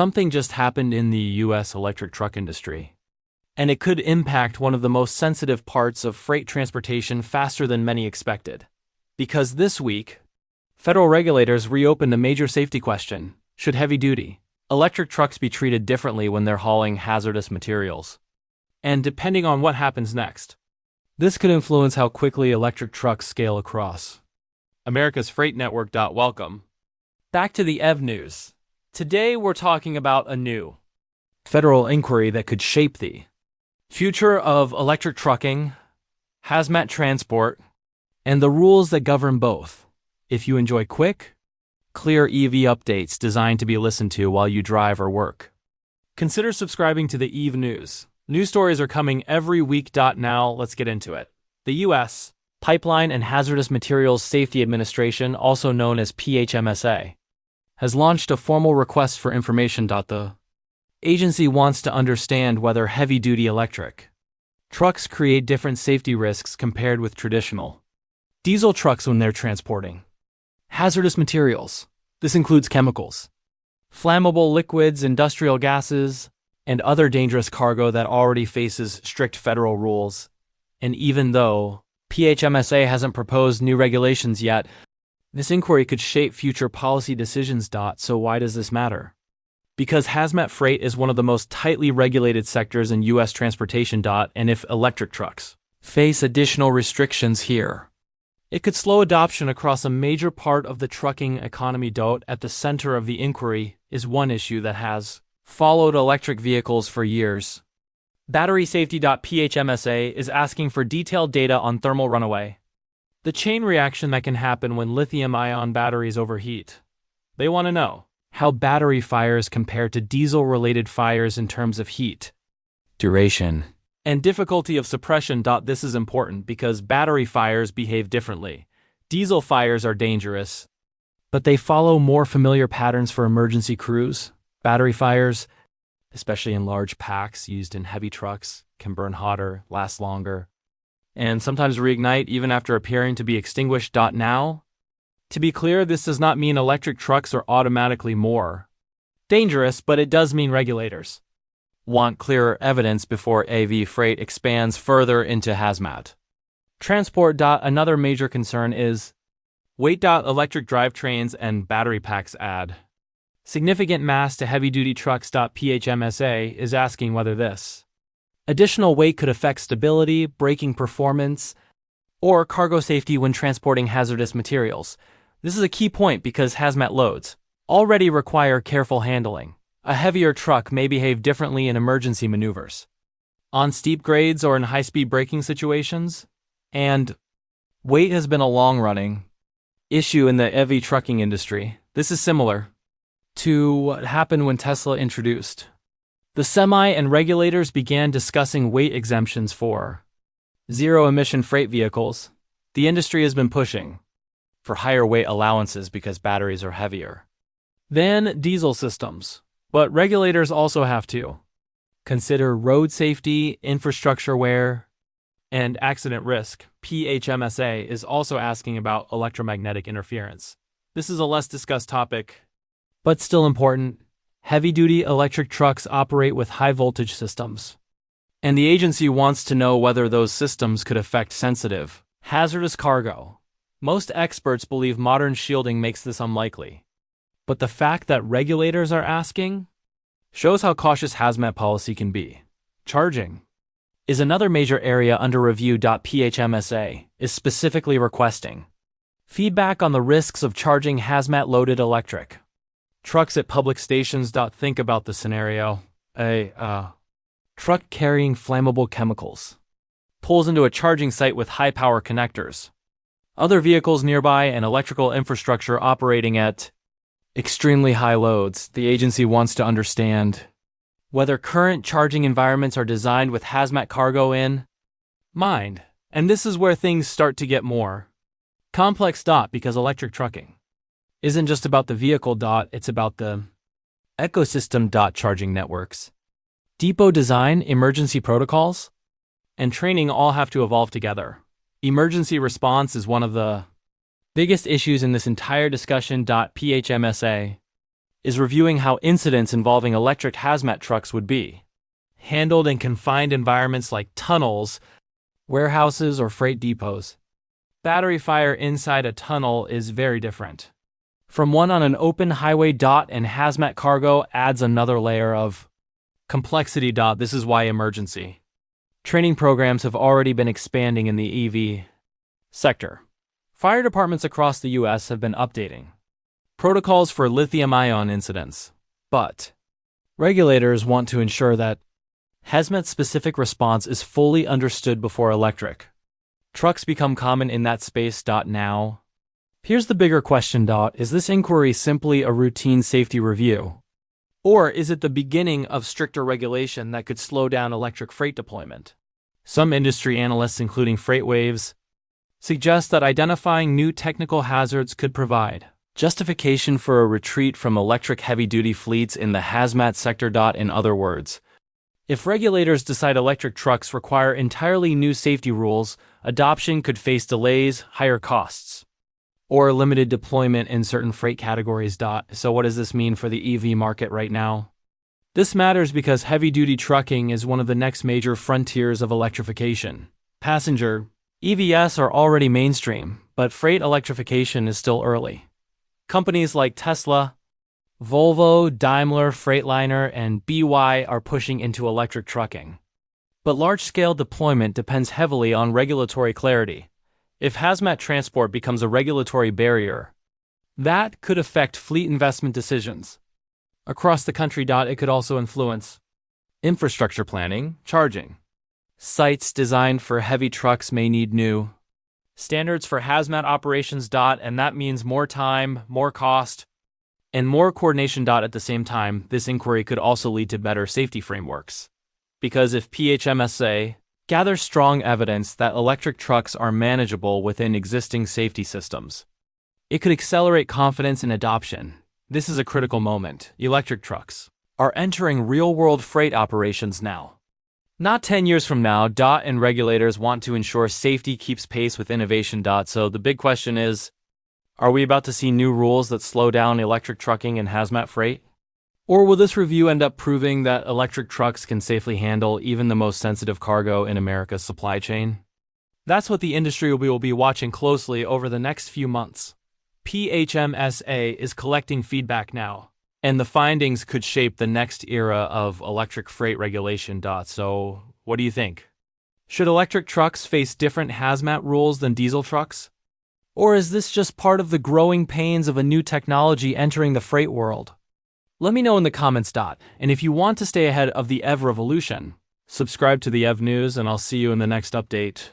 Something just happened in the U.S. electric truck industry, and it could impact one of the most sensitive parts of freight transportation faster than many expected. Because this week, federal regulators reopened a major safety question: should heavy-duty electric trucks be treated differently when they're hauling hazardous materials? And depending on what happens next, this could influence how quickly electric trucks scale across America's freight network. Welcome back to the EV News. Today we're talking about a new federal inquiry that could shape the future of electric trucking, hazmat transport, and the rules that govern both. If you enjoy quick, clear EV updates designed to be listened to while you drive or work, consider subscribing to the EV News. News stories are coming every week. Now let's get into it. The U.S. Pipeline and Hazardous Materials Safety Administration, also known as PHMSA, has launched a formal request for information. The agency wants to understand whether heavy-duty electric trucks create different safety risks compared with traditional diesel trucks when they're transporting hazardous materials. This includes chemicals, flammable liquids, industrial gases, and other dangerous cargo that already faces strict federal rules. And even though PHMSA hasn't proposed new regulations yet, this inquiry could shape future policy decisions. So why does this matter? Because hazmat freight is one of the most tightly regulated sectors in U.S. transportation. And if electric trucks face additional restrictions here, it could slow adoption across a major part of the trucking economy. At the center of the inquiry is one issue that has followed electric vehicles for years: battery safety. PHMSA is asking for detailed data on thermal runaway, the chain reaction that can happen when lithium-ion batteries overheat. They want to know how battery fires compare to diesel-related fires in terms of heat, duration, and difficulty of suppression. This is important because battery fires behave differently. Diesel fires are dangerous, but they follow more familiar patterns for emergency crews. Battery fires, especially in large packs used in heavy trucks, can burn hotter, last longer, and sometimes reignite even after appearing to be extinguished. Now, to be clear, this does not mean electric trucks are automatically more dangerous, but it does mean regulators want clearer evidence before AV freight expands further into hazmat transport. Another major concern is weight. Electric drivetrains and battery packs add significant mass to heavy-duty trucks. PHMSA is asking whether this additional weight could affect stability, braking performance, or cargo safety when transporting hazardous materials. This is a key point because hazmat loads already require careful handling. A heavier truck may behave differently in emergency maneuvers, on steep grades, or in high-speed braking situations. And weight has been a long-running issue in the EV trucking industry. This is similar to what happened when Tesla introduced the Semi, and regulators began discussing weight exemptions for zero-emission freight vehicles. The industry has been pushing for higher weight allowances because batteries are heavier than diesel systems. But regulators also have to consider road safety, infrastructure wear, and accident risk. PHMSA is also asking about electromagnetic interference. This is a less discussed topic, but still important. Heavy-duty electric trucks operate with high-voltage systems, and the agency wants to know whether those systems could affect sensitive, hazardous cargo. Most experts believe modern shielding makes this unlikely, but the fact that regulators are asking shows how cautious hazmat policy can be. Charging is another major area under review. PHMSA is specifically requesting feedback on the risks of charging hazmat-loaded electric trucks at public stations. Think about the scenario: a truck carrying flammable chemicals pulls into a charging site with high-power connectors, other vehicles nearby, and electrical infrastructure operating at extremely high loads. The agency wants to understand whether current charging environments are designed with hazmat cargo in mind. And this is where things start to get more complex. Because electric trucking isn't just about the vehicle. It's about the ecosystem. Charging networks, depot design, emergency protocols, and training all have to evolve together. Emergency response is one of the biggest issues in this entire discussion. PHMSA is reviewing how incidents involving electric hazmat trucks would be handled in confined environments like tunnels, warehouses, or freight depots. Battery fire inside a tunnel is very different from one on an open highway. And hazmat cargo adds another layer of complexity. This is why emergency training programs have already been expanding in the EV sector. Fire departments across the U.S. have been updating protocols for lithium-ion incidents, but regulators want to ensure that hazmat-specific response is fully understood before electric trucks become common in that space. Now, here's the bigger question. Is this inquiry simply a routine safety review? Or is it the beginning of stricter regulation that could slow down electric freight deployment? Some industry analysts, including FreightWaves, suggest that identifying new technical hazards could provide justification for a retreat from electric heavy-duty fleets in the hazmat sector. In other words, if regulators decide electric trucks require entirely new safety rules, adoption could face delays, higher costs, or limited deployment in certain freight categories. So what does this mean for the EV market right now? This matters because heavy-duty trucking is one of the next major frontiers of electrification. Passenger EVs are already mainstream, but freight electrification is still early. Companies like Tesla, Volvo, Daimler, Freightliner, and BY are pushing into electric trucking. But large-scale deployment depends heavily on regulatory clarity. If hazmat transport becomes a regulatory barrier, that could affect fleet investment decisions across the country. It could also influence infrastructure planning, charging. Sites designed for heavy trucks may need new standards for hazmat operations. And that means more time, more cost, and more coordination. At the same time, this inquiry could also lead to better safety frameworks. Because if PHMSA gathers strong evidence that electric trucks are manageable within existing safety systems, it could accelerate confidence in adoption. This is a critical moment. Electric trucks are entering real-world freight operations now, not 10 years from now. And regulators want to ensure safety keeps pace with innovation. So the big question is, are we about to see new rules that slow down electric trucking and hazmat freight? Or will this review end up proving that electric trucks can safely handle even the most sensitive cargo in America's supply chain? That's what the industry will be watching closely over the next few months. PHMSA is collecting feedback now, and the findings could shape the next era of electric freight regulation. So, what do you think? Should electric trucks face different hazmat rules than diesel trucks? Or is this just part of the growing pains of a new technology entering the freight world? Let me know in the comments. And if you want to stay ahead of the EV revolution, subscribe to the EV News, and I'll see you in the next update.